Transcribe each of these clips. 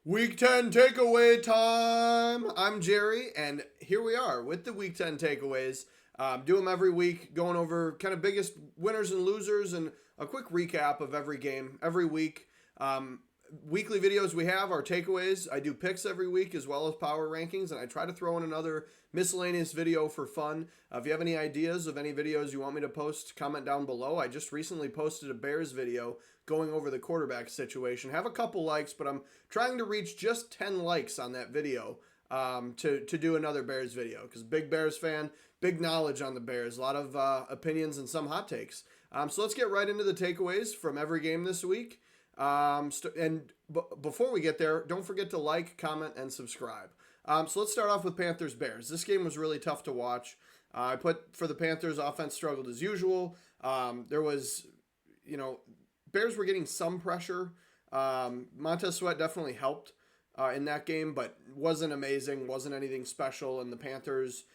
Week 10 takeaway time. I'm Jerry, and here we are with the Week 10 takeaways. Do them every week, going over kind of biggest winners and losers and a quick recap of every game every week. Weekly videos we have are takeaways. I do picks every week as well as power rankings, and I try to throw in another miscellaneous video for fun. If you have any ideas of any videos you want me to post, comment down below. I just recently posted a Bears video going over the quarterback situation. Have a couple likes, but I'm trying to reach just 10 likes on that video to do another Bears video, because big Bears fan, big knowledge on the Bears, a lot of opinions and some hot takes. So let's get right into the takeaways from every game this week. Before we get there, don't forget to like, comment, and subscribe. So let's start off with Panthers-Bears. This game was really tough to watch. I put for the Panthers, offense struggled as usual. There was, Bears were getting some pressure. Montez Sweat definitely helped in that game, but wasn't amazing, wasn't anything special. And the Panthers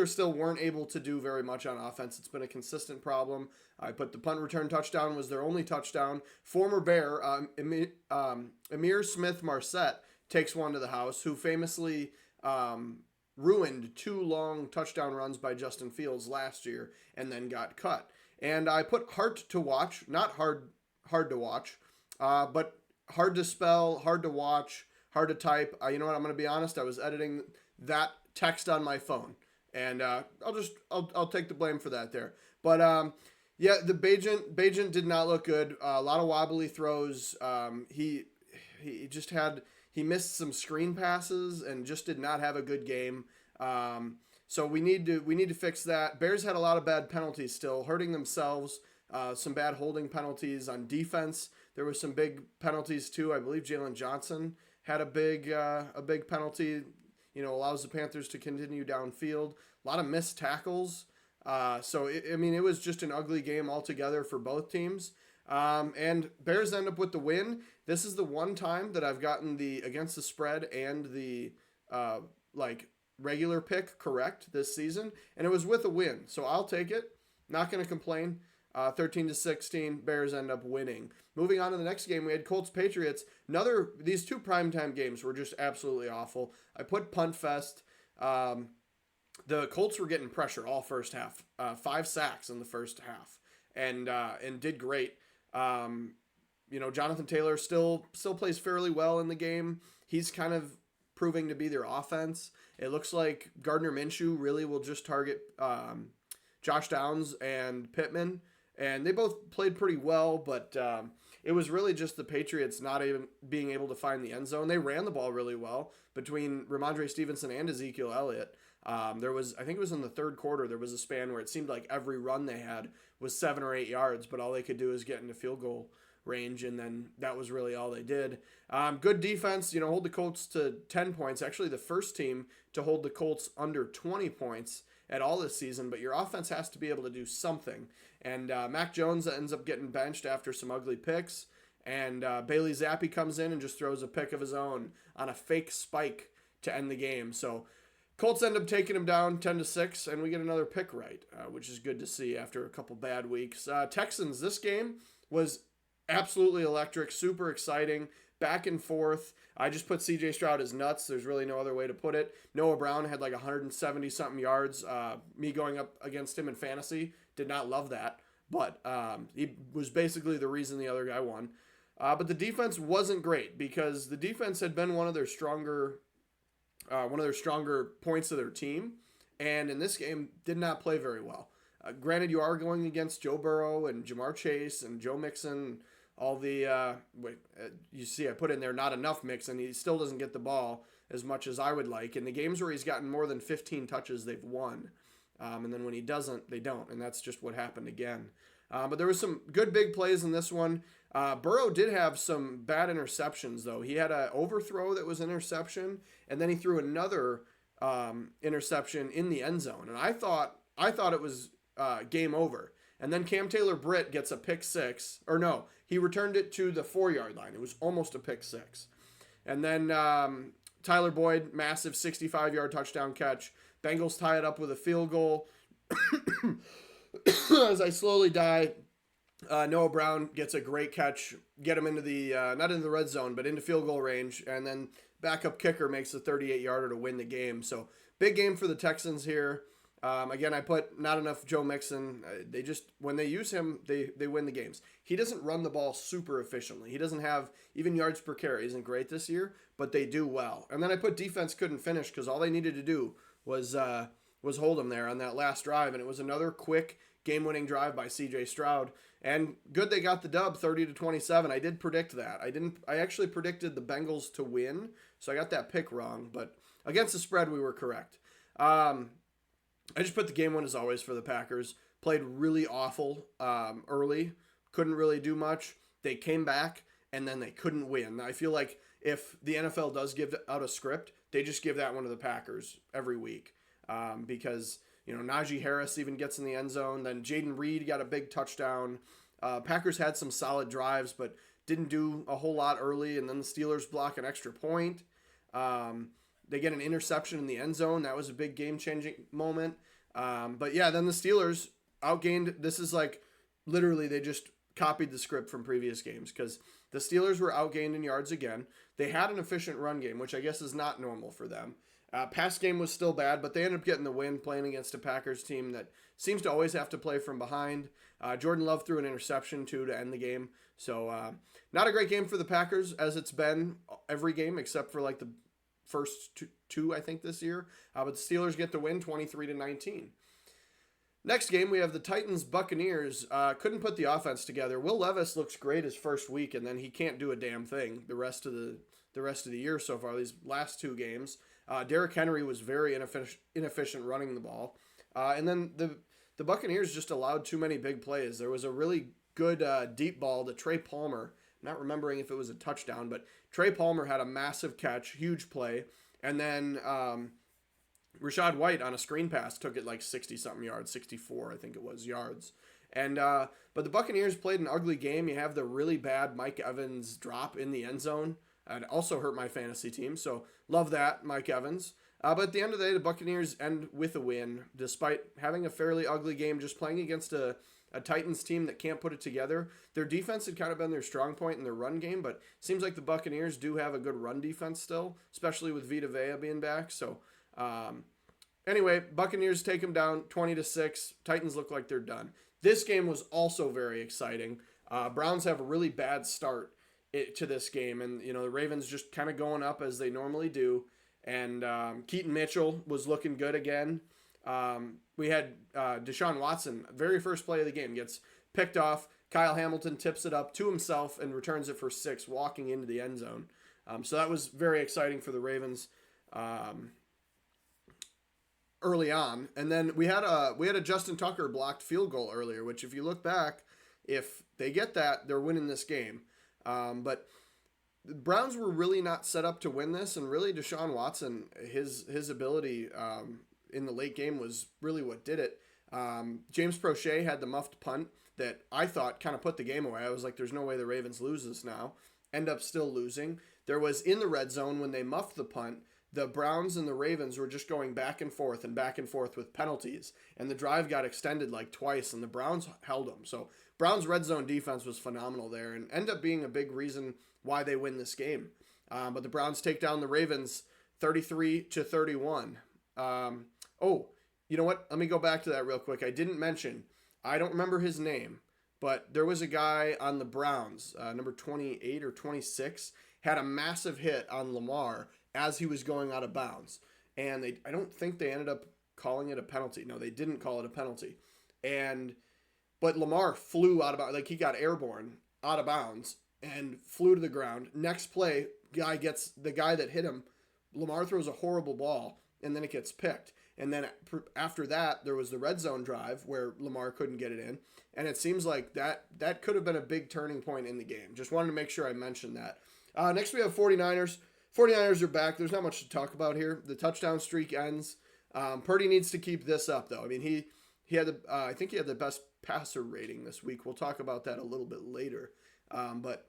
still weren't able to do very much on offense. It's been a consistent problem. I put the punt return touchdown was their only touchdown. Former Bear, Ihmir Smith-Marsette, takes one to the house, who famously ruined two long touchdown runs by Justin Fields last year and then got cut. And I put hard to watch, not hard to watch, but hard to spell, hard to watch, hard to type. You know what? I'm going to be honest. I was editing that text on my phone, and I'll take the blame for that there. But the Bagent did not look good. A lot of wobbly throws. He missed some screen passes and just did not have a good game. So we need to fix that. Bears had a lot of bad penalties still, hurting themselves. Some bad holding penalties on defense. There were some big penalties too. I believe Jalen Johnson had a big penalty. Allows the Panthers to continue downfield. A lot of missed tackles. It was just an ugly game altogether for both teams. And Bears end up with the win. This is the one time that I've gotten the against the spread and the regular pick correct this season, and it was with a win. So I'll take it. Not going to complain. 13-16, Bears end up winning. Moving on to the next game, we had Colts-Patriots. These two primetime games were just absolutely awful. I put Punt Fest. The Colts were getting pressure all first half. 5 sacks in the first half, and did great. Jonathan Taylor still plays fairly well in the game. He's kind of proving to be their offense. It looks like Gardner Minshew really will just target Josh Downs and Pittman. And they both played pretty well, but it was really just the Patriots not even being able to find the end zone. They ran the ball really well between Ramondre Stevenson and Ezekiel Elliott. I think it was in the third quarter, there was a span where it seemed like every run they had was 7 or 8 yards, but all they could do is get into field goal range, and then that was really all they did. Good defense, hold the Colts to 10 points. Actually, the first team to hold the Colts under 20 points at all this season, but your offense has to be able to do something. And Mac Jones ends up getting benched after some ugly picks, and Bailey Zappi comes in and just throws a pick of his own on a fake spike to end the game. So Colts end up taking him down 10-6, and we get another pick right, which is good to see after a couple bad weeks. Texans, this game was absolutely electric, super exciting, back and forth. I just put C.J. Stroud as nuts. There's really no other way to put it. Noah Brown had like 170-something yards. Me going up against him in fantasy, did not love that. But he was basically the reason the other guy won. But the defense wasn't great, because the defense had been one of their stronger points of their team. And in this game, did not play very well. Granted, you are going against Joe Burrow and Jamar Chase and Joe Mixon. All the you see, I put in there not enough Mixon. He still doesn't get the ball as much as I would like. In the games where he's gotten more than 15 touches, they've won. And then when he doesn't, they don't. And that's just what happened again. But there was some good big plays in this one. Burrow did have some bad interceptions, though. He had an overthrow that was an interception, and then he threw another interception in the end zone. And I thought it was game over. And then Cam Taylor-Britt gets a pick six. Or no, he returned it to the 4-yard line. It was almost a pick six. And then Tyler Boyd, massive 65-yard touchdown catch. Bengals tie it up with a field goal. As I slowly die, Noah Brown gets a great catch, get him into the not into the red zone, but into field goal range, and then backup kicker makes the 38-yarder to win the game. So big game for the Texans here. Again, I put not enough Joe Mixon. They just when they use him, they win the games. He doesn't run the ball super efficiently. He doesn't have even yards per carry. Isn't great this year, but they do well. And then I put defense couldn't finish because all they needed to do was hold him there on that last drive, and it was another quick game-winning drive by C.J. Stroud. And good they got the dub 30-27. I did predict that. I actually predicted the Bengals to win, so I got that pick wrong, but against the spread we were correct. I just put the game win as always for the Packers. Played really awful early. Couldn't really do much. They came back, and then they couldn't win. I feel like if the NFL does give out a script, they just give that one to the Packers every week. Because, Najee Harris even gets in the end zone. Then Jaden Reed got a big touchdown. Packers had some solid drives, but didn't do a whole lot early. And then the Steelers block an extra point. They get an interception in the end zone. That was a big game-changing moment. But yeah, then the Steelers outgained. This is like literally they just copied the script from previous games because the Steelers were outgained in yards again. They had an efficient run game, which I guess is not normal for them. Pass game was still bad, but they ended up getting the win playing against a Packers team that seems to always have to play from behind. Jordan Love threw an interception, too, to end the game. So not a great game for the Packers, as it's been every game except for like the first two I think, this year. But the Steelers get the win 23-19. Next game, we have the Titans-Buccaneers. Couldn't put the offense together. Will Levis looks great his first week, and then he can't do a damn thing the rest of the year so far, these last two games. Derrick Henry was very inefficient running the ball. And then the Buccaneers just allowed too many big plays. There was a really good deep ball to Trey Palmer. I'm not remembering if it was a touchdown, but Trey Palmer had a massive catch, huge play. And then Rachaad White on a screen pass took it like 60-something yards, 64 I think it was yards. And but the Buccaneers played an ugly game. You have the really bad Mike Evans drop in the end zone. And also hurt my fantasy team, so love that, Mike Evans. But at the end of the day, the Buccaneers end with a win, despite having a fairly ugly game, just playing against a Titans team that can't put it together. Their defense had kind of been their strong point in their run game, but it seems like the Buccaneers do have a good run defense still, especially with Vita Vea being back. So anyway, Buccaneers take them down 20-6. Titans look like they're done. This game was also very exciting. Browns have a really bad start to this game, and the Ravens just kind of going up as they normally do, and Keaton Mitchell was looking good again. We had Deshaun Watson, very first play of the game, gets picked off. Kyle Hamilton tips it up to himself and returns it for 6, walking into the end zone. So that was very exciting for the Ravens early on. And then we had a Justin Tucker blocked field goal earlier, which if you look back, if they get that, they're winning this game. But the Browns were really not set up to win this, and really Deshaun Watson, his ability in the late game was really what did it. James Prochet had the muffed punt that I thought kind of put the game away. I was like, there's no way the Ravens lose this now. End up still losing. There was in the red zone when they muffed the punt, the Browns and the Ravens were just going back and forth with penalties, and the drive got extended like twice, and the Browns held them. So Browns' red zone defense was phenomenal there and end up being a big reason why they win this game. But the Browns take down the Ravens 33-31. You know what? Let me go back to that real quick. I didn't mention, I don't remember his name, but there was a guy on the Browns, number 28 or 26, had a massive hit on Lamar as he was going out of bounds. And I don't think they ended up calling it a penalty. No, they didn't call it a penalty. But Lamar flew out of bounds, like he got airborne out of bounds and flew to the ground. Next play, the guy that hit him, Lamar throws a horrible ball, and then it gets picked. And then after that, there was the red zone drive where Lamar couldn't get it in. And it seems like that could have been a big turning point in the game. Just wanted to make sure I mentioned that. Next, we have 49ers. 49ers are back. There's not much to talk about here. The touchdown streak ends. Purdy needs to keep this up, though. I mean, he had I think he had the best passer rating this week. We'll talk about that a little bit later. But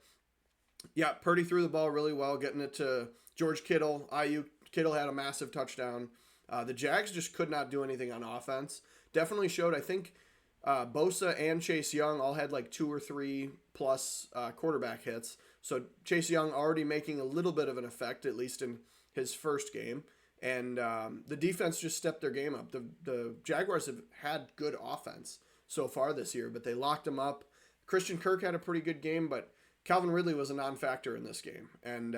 yeah, Purdy threw the ball really well, getting it to George Kittle. Kittle had a massive touchdown. The Jags just could not do anything on offense. Definitely showed, I think, Bosa and Chase Young all had like 2 or 3 plus quarterback hits. So Chase Young already making a little bit of an effect, at least in his first game. And the defense just stepped their game up. The Jaguars have had good offense so far this year, but they locked them up. Christian Kirk had a pretty good game, but Calvin Ridley was a non-factor in this game. And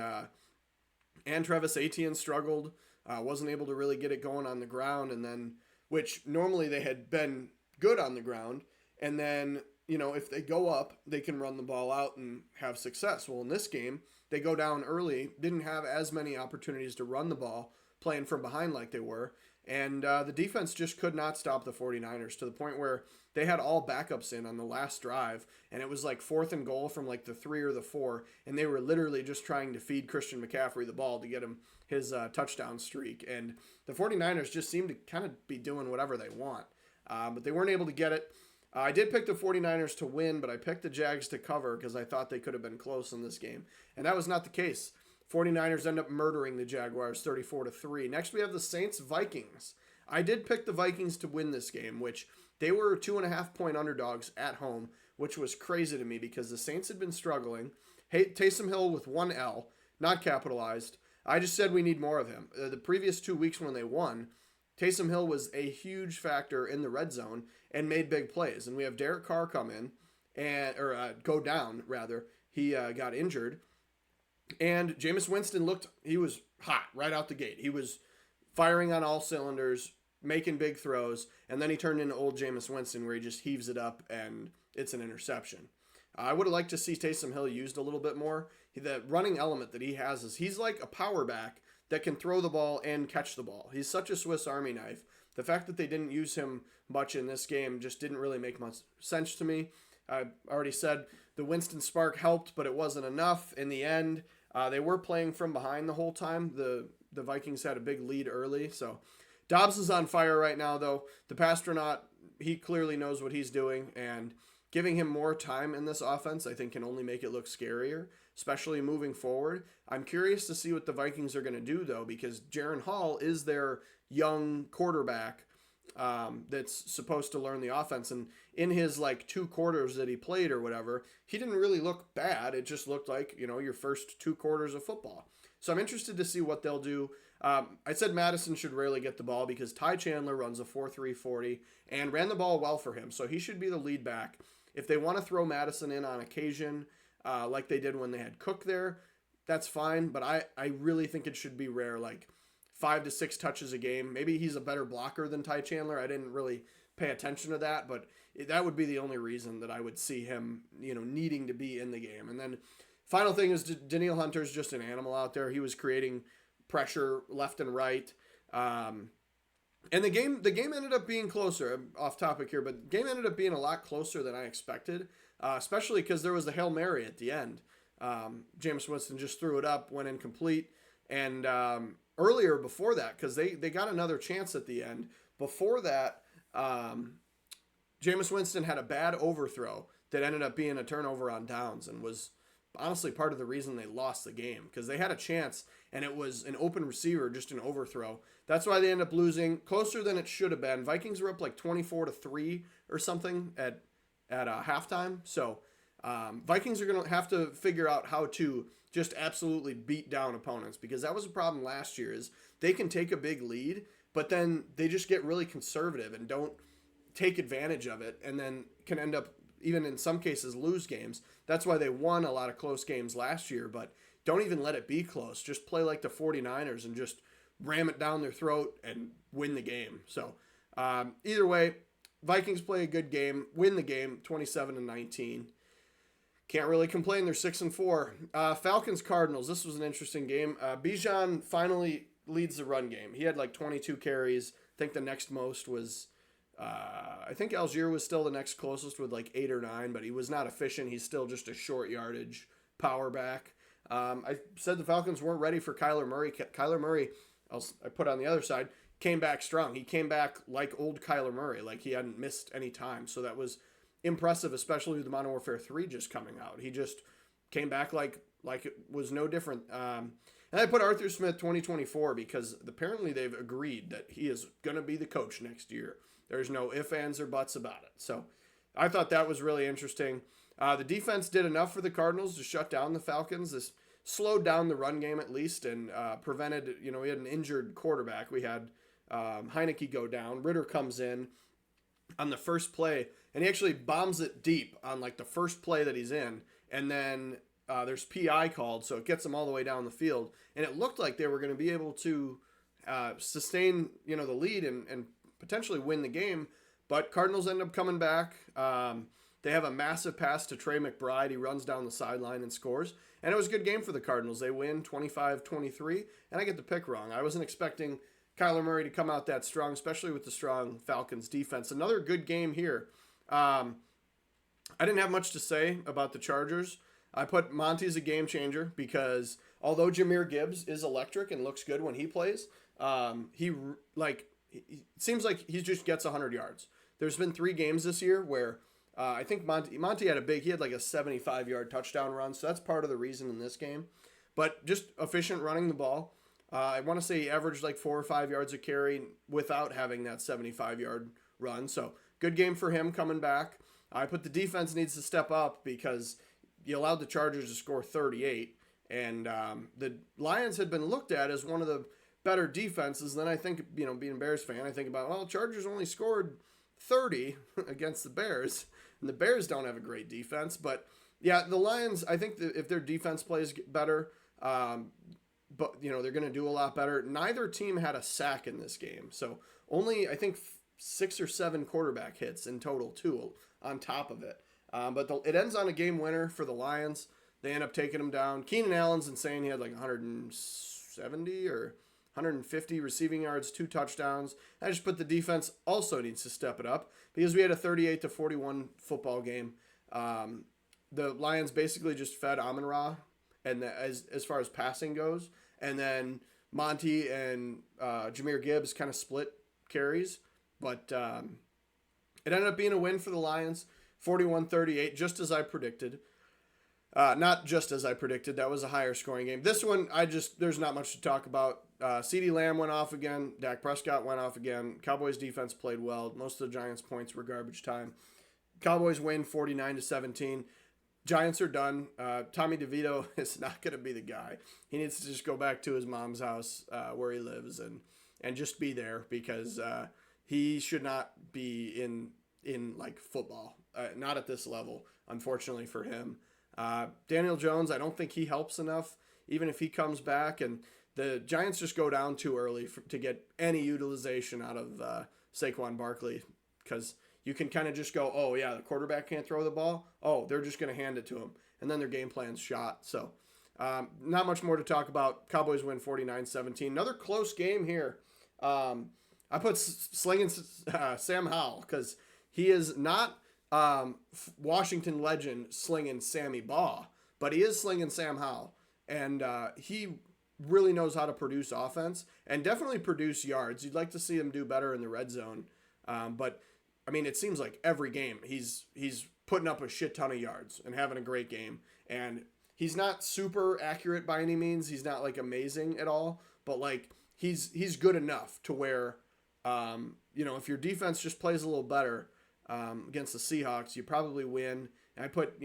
Travis Etienne struggled, wasn't able to really get it going on the ground, and then, which normally they had been good on the ground, and then, if they go up, they can run the ball out and have success. Well, in this game, they go down early, didn't have as many opportunities to run the ball, playing from behind like they were, and the defense just could not stop the 49ers to the point where they had all backups in on the last drive, and it was like 4th and goal from like the 3 or the 4, and they were literally just trying to feed Christian McCaffrey the ball to get him his touchdown streak, and the 49ers just seemed to kind of be doing whatever they want, but they weren't able to get it. I did pick the 49ers to win, but I picked the Jags to cover because I thought they could have been close in this game, and that was not the case. 49ers end up murdering the Jaguars 34-3. Next, we have the Saints-Vikings. I did pick the Vikings to win this game, which they were 2.5-point underdogs at home, which was crazy to me because the Saints had been struggling. Taysom Hill with 1 L, not capitalized. I just said we need more of him. The previous 2 weeks when they won, Taysom Hill was a huge factor in the red zone and made big plays. And we have Derek Carr come in, go down, rather. He got injured. And Jameis Winston he was hot right out the gate. He was firing on all cylinders, making big throws, and then he turned into old Jameis Winston where he just heaves it up and it's an interception. I would have liked to see Taysom Hill used a little bit more. The running element that he has is he's like a power back that can throw the ball and catch the ball. He's such a Swiss Army knife. The fact that they didn't use him much in this game just didn't really make much sense to me. I already said the Winston spark helped, but it wasn't enough in the end. They were playing from behind the whole time. The Vikings had a big lead early. So Dobbs is on fire right now, though. The Pastronaut, he clearly knows what he's doing. And giving him more time in this offense, I think, can only make it look scarier, especially moving forward. I'm curious to see what the Vikings are going to do, though, because Jaren Hall is their young quarterback that's supposed to learn the offense. And in his 2 quarters that he played or whatever, he didn't really look bad. It just looked like, your first 2 quarters of football. So I'm interested to see what they'll do. I said Madison should rarely get the ball because Ty Chandler runs a 4.3 40 and ran the ball well for him. So he should be the lead back. If they want to throw Madison in on occasion, like they did when they had Cook there, that's fine. But I really think it should be rare, 5 to 6 touches a game. Maybe he's a better blocker than Ty Chandler. I didn't really pay attention to that, but that would be the only reason that I would see him, needing to be in the game. And then final thing is Danielle Hunter's just an animal out there. He was creating pressure left and right. And the game ended up being closer. I'm off topic here, but the game ended up being a lot closer than I expected, especially because there was the Hail Mary at the end. Jameis Winston just threw it up, went incomplete, and earlier before that, because they got another chance at the end. Before that, Jameis Winston had a bad overthrow that ended up being a turnover on downs and was honestly part of the reason they lost the game because they had a chance and it was an open receiver, just an overthrow. That's why they ended up losing closer than it should have been. Vikings were up 24-3 or something at halftime. So Vikings are going to have to figure out how to just absolutely beat down opponents because that was a problem last year is they can take a big lead, but then they just get really conservative and don't take advantage of it and then can end up even in some cases lose games. That's why they won a lot of close games last year, but don't even let it be close. Just play like the 49ers and just ram it down their throat and win the game. So either way, Vikings play a good game, win the game 27-19. Can't really complain. They're 6-4. Falcons Cardinals. This was an interesting game. Bijan finally leads the run game. He had 22 carries. I think the next most was I think Algier was still the next closest with 8 or 9, but he was not efficient. He's still just a short yardage power back. I said the Falcons weren't ready for Kyler Murray. Kyler Murray, I put on the other side, came back strong. He came back like old Kyler Murray, like he hadn't missed any time. So that was impressive, especially with the Modern Warfare 3 just coming out. He just came back like it was no different. And I put Arthur Smith 2024 because apparently they've agreed that he is going to be the coach next year. There's no ifs, ands, or buts about it. So I thought that was really interesting. The defense did enough for the Cardinals to shut down the Falcons. This slowed down the run game at least and prevented, we had an injured quarterback. We had Heineke go down. Ritter comes in on the first play, and he actually bombs it deep on like the first play that he's in. And then there's PI called, so it gets them all the way down the field. And it looked like they were going to be able to sustain, the lead and potentially win the game. But Cardinals end up coming back. They have a massive pass to Trey McBride. He runs down the sideline and scores. And it was a good game for the Cardinals. They win 25-23, and I get the pick wrong. I wasn't expecting Kyler Murray to come out that strong, especially with the strong Falcons defense. Another good game here. I didn't have much to say about the Chargers. I put Monty as a game changer because although Jahmyr Gibbs is electric and looks good when he plays, he seems like he just gets 100 yards. There's been 3 games this year where I think Monty had he had like a 75-yard touchdown run, so that's part of the reason in this game. But just efficient running the ball. I want to say he averaged like 4 or 5 yards a carry without having that 75-yard run. So good game for him coming back. I put the defense needs to step up because you allowed the Chargers to score 38. And the Lions had been looked at as one of the better defenses. Then I think, being a Bears fan, I think about, well, Chargers only scored 30 against the Bears. And the Bears don't have a great defense. But, yeah, the Lions, I think that if their defense plays better, but, they're going to do a lot better. Neither team had a sack in this game. So only, I think, 6 or 7 quarterback hits in total, too, on top of it. But it ends on a game winner for the Lions. They end up taking them down. Keenan Allen's insane. He had like 170 or 150 receiving yards, 2 touchdowns. I just put the defense also needs to step it up because we had a 38-41 football game. The Lions basically just fed Amon-Ra and as far as passing goes. And then Monty and Jahmyr Gibbs kind of split carries. But it ended up being a win for the Lions, 41-38, just as I predicted. Not just as I predicted. That was a higher scoring game. This one, there's not much to talk about. CeeDee Lamb went off again. Dak Prescott went off again. Cowboys defense played well. Most of the Giants' points were garbage time. Cowboys win 49-17. Giants are done. Tommy DeVito is not going to be the guy. He needs to just go back to his mom's house where he lives and just be there because he should not be in like football. Not at this level, unfortunately for him. Daniel Jones, I don't think he helps enough, even if he comes back. And the Giants just go down too early to get any utilization out of Saquon Barkley because you can kind of just go, oh, yeah, the quarterback can't throw the ball. Oh, they're just going to hand it to him. And then their game plan's shot. So not much more to talk about. Cowboys win 49-17. Another close game here. I put slinging Sam Howell because he is not Washington legend slinging Sammy Baugh, but he is slinging Sam Howell. And he really knows how to produce offense and definitely produce yards. You'd like to see him do better in the red zone. But, I mean, it seems like every game he's putting up a shit ton of yards and having a great game. And he's not super accurate by any means. He's not, like, amazing at all. But, like, he's good enough to where, if your defense just plays a little better against the Seahawks, you probably win. And I put,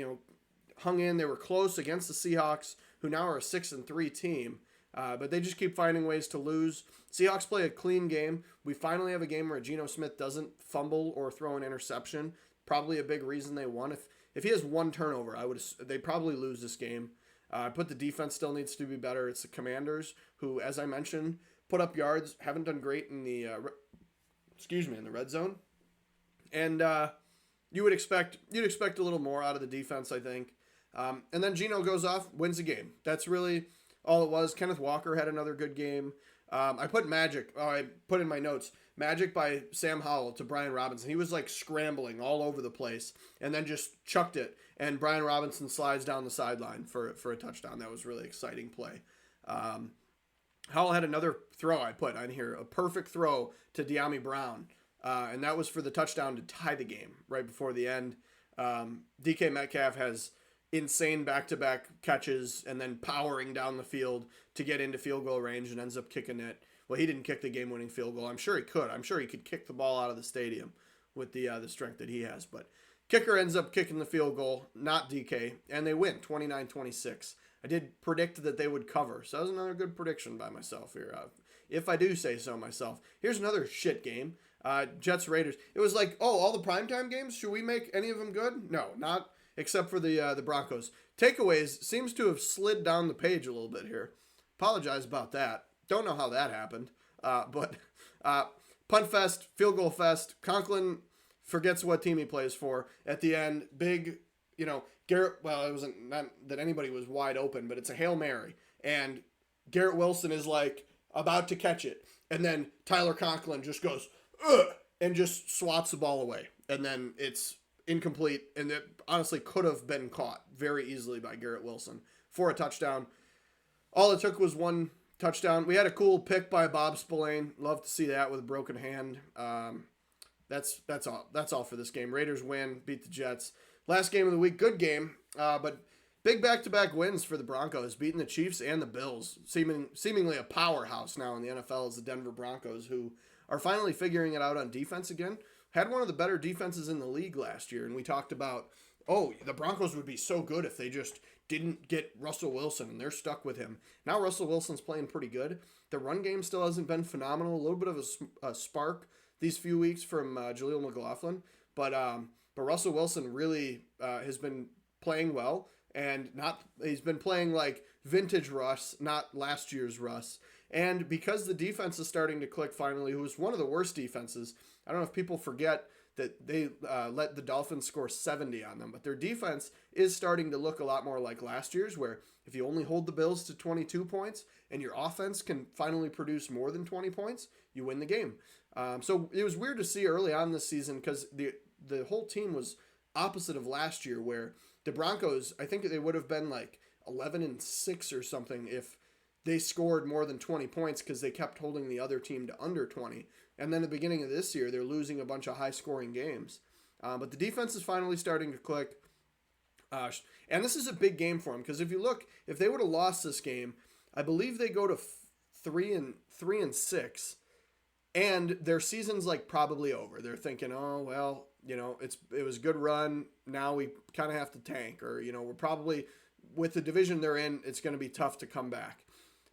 hung in. They were close against the Seahawks, who now are a 6-3 team. But they just keep finding ways to lose. Seahawks play a clean game. We finally have a game where Geno Smith doesn't fumble or throw an interception. Probably a big reason they won. If he has one turnover, they probably lose this game. But the defense still needs to be better. It's the Commanders who, as I mentioned, put up yards. Haven't done great in the in the red zone. And you'd expect a little more out of the defense, I think. And then Geno goes off, wins the game. That's really all it was. Kenneth Walker had another good game. I put Magic. I put in my notes. Magic by Sam Howell to Brian Robinson. He was like scrambling all over the place and then just chucked it. And Brian Robinson slides down the sideline for a touchdown. That was a really exciting play. Howell had another throw I put on here. A perfect throw to De'Ami Brown. And that was for the touchdown to tie the game right before the end. DK Metcalf has insane back-to-back catches and then powering down the field to get into field goal range and ends up kicking it. Well, he didn't kick the game-winning field goal. I'm sure he could. I'm sure he could kick the ball out of the stadium with the strength that he has. But Kicker ends up kicking the field goal, not DK, and they win 29-26. I did predict that they would cover, so that was another good prediction by myself here. If I do say so myself. Here's another shit game. Jets Raiders. It was like, oh, all the primetime games? Should we make any of them good? No, not except for the Broncos. Takeaways seems to have slid down the page a little bit here. Apologize about that. Don't know how that happened. But punt fest, field goal fest. Conklin forgets what team he plays for. At the end, big, Garrett, well, it wasn't not that anybody was wide open, but it's a Hail Mary. And Garrett Wilson is like about to catch it. And then Tyler Conklin just goes, ugh, and just swats the ball away. And then it's incomplete. And it honestly could have been caught very easily by Garrett Wilson for a touchdown. All it took was one touchdown. We had a cool pick by Bob Spillane. Love to see that with a broken hand. That's all. That's all for this game. Raiders win, beat the Jets. Last game of the week, good game, but big back-to-back wins for the Broncos, beating the Chiefs and the Bills. Seemingly a powerhouse now in the NFL is the Denver Broncos, who are finally figuring it out on defense again. Had one of the better defenses in the league last year, and we talked about, the Broncos would be so good if they just didn't get Russell Wilson, and they're stuck with him. Now Russell Wilson's playing pretty good. The run game still hasn't been phenomenal. A little bit of a spark these few weeks from Jaleel McLaughlin, but Russell Wilson really has been playing well, and he's been playing like vintage Russ, not last year's Russ. And because the defense is starting to click finally, who was one of the worst defenses, I don't know if people forget that they let the Dolphins score 70 on them, but their defense is starting to look a lot more like last year's, where if you only hold the Bills to 22 points and your offense can finally produce more than 20 points, you win the game. So it was weird to see early on this season because the whole team was opposite of last year, where the Broncos, I think they would have been like 11-6 or something if they scored more than 20 points because they kept holding the other team to under 20. And then at the beginning of this year, they're losing a bunch of high-scoring games. But the defense is finally starting to click. And this is a big game for them because if they would have lost this game, I believe they go to 3-6, and their season's like probably over. They're thinking, oh well, it was a good run. Now we kind of have to tank, or we're probably with the division they're in, it's going to be tough to come back.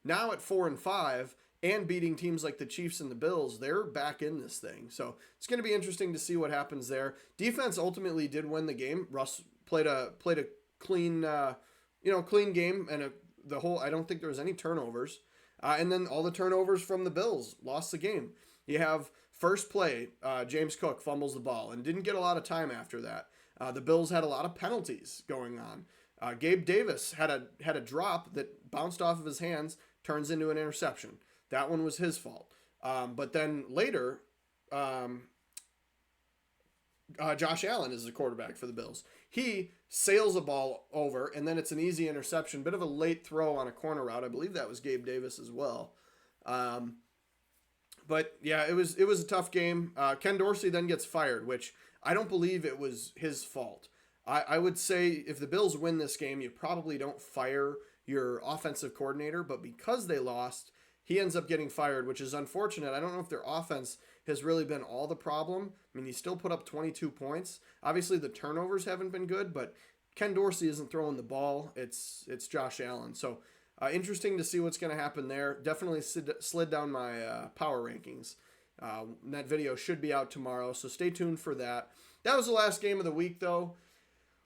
Now at 4-5 and beating teams like the Chiefs and the Bills, they're back in this thing. So it's going to be interesting to see what happens there. Defense ultimately did win the game. Russ played a clean, clean game, and I don't think there was any turnovers. And then all the turnovers from the Bills lost the game. You have first play, James Cook fumbles the ball and didn't get a lot of time after that. The Bills had a lot of penalties going on. Gabe Davis had a drop that bounced off of his hands, turns into an interception. That one was his fault. But then later, Josh Allen is the quarterback for the Bills. He sails a ball over, and then it's an easy interception. Bit of a late throw on a corner route. I believe that was Gabe Davis as well. But yeah, it was a tough game. Ken Dorsey then gets fired, which I don't believe it was his fault. I would say if the Bills win this game, you probably don't fire your offensive coordinator, but because they lost, he ends up getting fired, which is unfortunate. I don't know if their offense has really been all the problem. I mean, he still put up 22 points. Obviously, the turnovers haven't been good, but Ken Dorsey isn't throwing the ball. It's Josh Allen. So interesting to see what's going to happen there. Definitely slid down my power rankings. That video should be out tomorrow, so stay tuned for that. That was the last game of the week, though.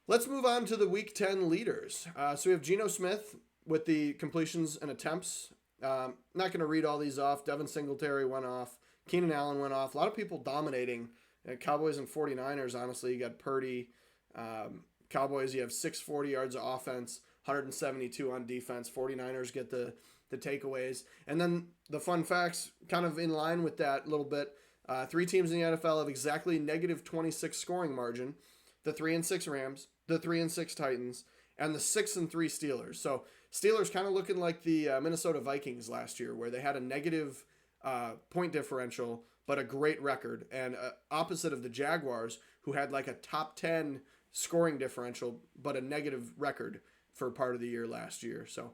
Let's move on to the Week 10 leaders. So we have Geno Smith with the completions and attempts. Not going to read all these off. Devin Singletary went off. Keenan Allen went off. A lot of people dominating. Cowboys and 49ers, honestly. You got Purdy. Cowboys, you have 640 yards of offense, 172 on defense. 49ers get the takeaways. And then the fun facts, kind of in line with that a little bit. 3 teams in the NFL have exactly negative 26 scoring margin. The 3-6 Rams, the 3-6 Titans, and the 6-3 Steelers. So Steelers kind of looking like the Minnesota Vikings last year, where they had a negative point differential, but a great record. And opposite of the Jaguars, who had like a top 10 scoring differential, but a negative record for part of the year last year. So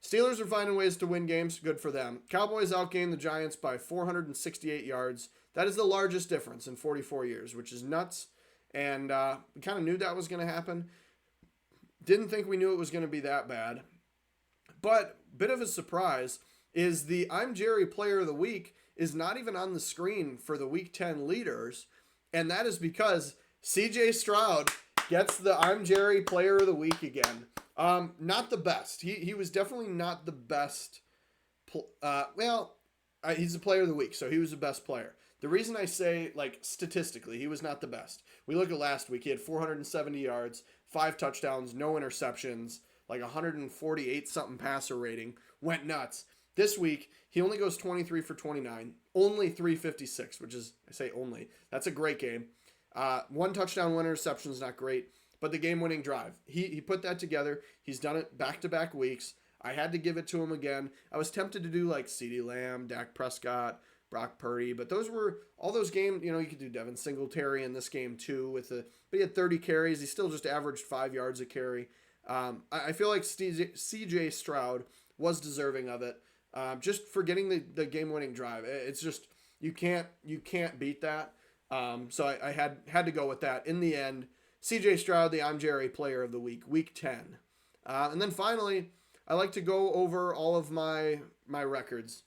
Steelers are finding ways to win games. Good for them. Cowboys outgained the Giants by 468 yards. That is the largest difference in 44 years, which is nuts. and we kind of knew that was going to happen. Didn't think we knew it was going to be that bad. But bit of a surprise is the I'm Jerry Player of the Week is not even on the screen for the Week 10 leaders, and that is because CJ Stroud gets the I'm Jerry Player of the Week again. Not the best. He was definitely not the best. He's the Player of the Week, so he was the best player. The reason I say, like, statistically, he was not the best. We look at last week. He had 470 yards, 5 touchdowns, no interceptions, like 148 something passer rating. Went nuts. This week, he only goes 23 for 29, only 356, which is, I say only. That's a great game. 1 touchdown, 1 interception is not great, but the game-winning drive. He put that together. He's done it back-to-back weeks. I had to give it to him again. I was tempted to do like CeeDee Lamb, Dak Prescott, Brock Purdy, but those were all those games. You could do Devin Singletary in this game too. But he had 30 carries. He still just averaged 5 yards a carry. I feel like CJ Stroud was deserving of it, just for getting the game-winning drive. It's just you can't beat that. So I had to go with that. In the end, CJ Stroud, the I'm Jerry Player of the Week, Week 10. And then finally, I like to go over all of my records.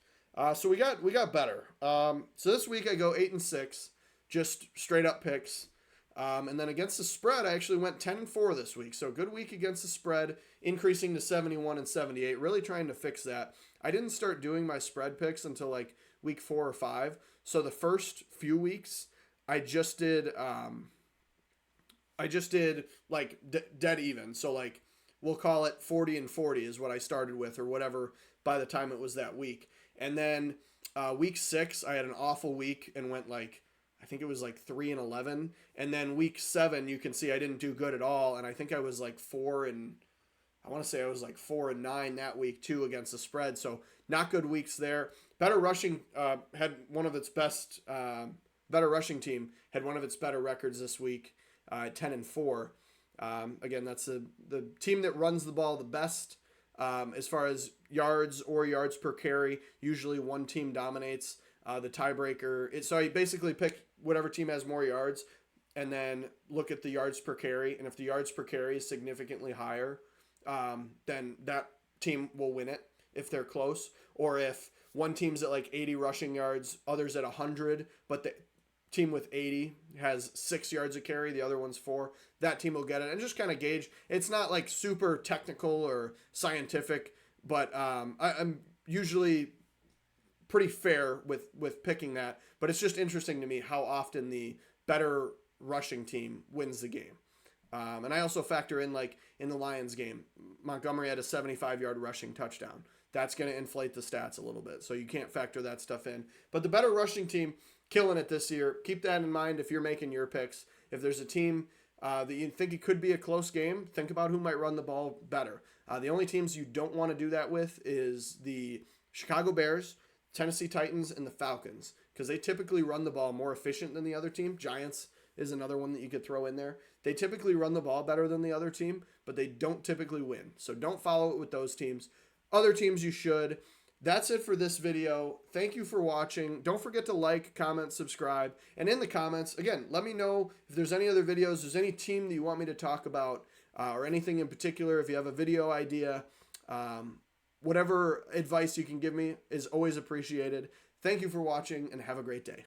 So we got better. So this week I go 8-6, just straight up picks. And then against the spread, I actually went 10-4 this week. So good week against the spread, increasing to 71 and 78. Really trying to fix that. I didn't start doing my spread picks until like week 4 or 5. So the first few weeks, I just did like dead even. So like we'll call it 40 and 40 is what I started with, or whatever by the time it was that week. And then week 6, I had an awful week and went like, I think it was like 3 and 11. And then week 7, you can see I didn't do good at all. And I think I was like 4 and 9 that week too against the spread. So not good weeks there. Better rushing had one of its best. Better rushing team had one of its better records this week, 10-4. Again, that's the team that runs the ball the best. As far as yards or yards per carry, usually one team dominates. The tiebreaker. So I basically pick whatever team has more yards, and then look at the yards per carry. And if the yards per carry is significantly higher, then that team will win it if they're close. Or if one team's at like 80 rushing yards, others at 100, but the team with 80 has 6 yards a carry, the other one's 4, that team will get it. And just kind of gauge. It's not like super technical or scientific, but I'm usually pretty fair with picking that. But it's just interesting to me how often the better rushing team wins the game. And I also factor in, like, in the Lions game, Montgomery had a 75-yard rushing touchdown. That's going to inflate the stats a little bit. So you can't factor that stuff in. But the better rushing team, killing it this year. Keep that in mind if you're making your picks. If there's a team that you think it could be a close game, think about who might run the ball better. The only teams you don't want to do that with is the Chicago Bears, Tennessee Titans, and the Falcons, because they typically run the ball more efficient than the other team. Giants is another one that you could throw in there. They typically run the ball better than the other team, but they don't typically win. So don't follow it with those teams. Other teams you should. That's it for this video. Thank you for watching. Don't forget to like, comment, subscribe. And in the comments, again, let me know if there's any other videos, there's any team that you want me to talk about, or anything in particular. If you have a video idea, whatever advice you can give me is always appreciated. Thank you for watching, and have a great day.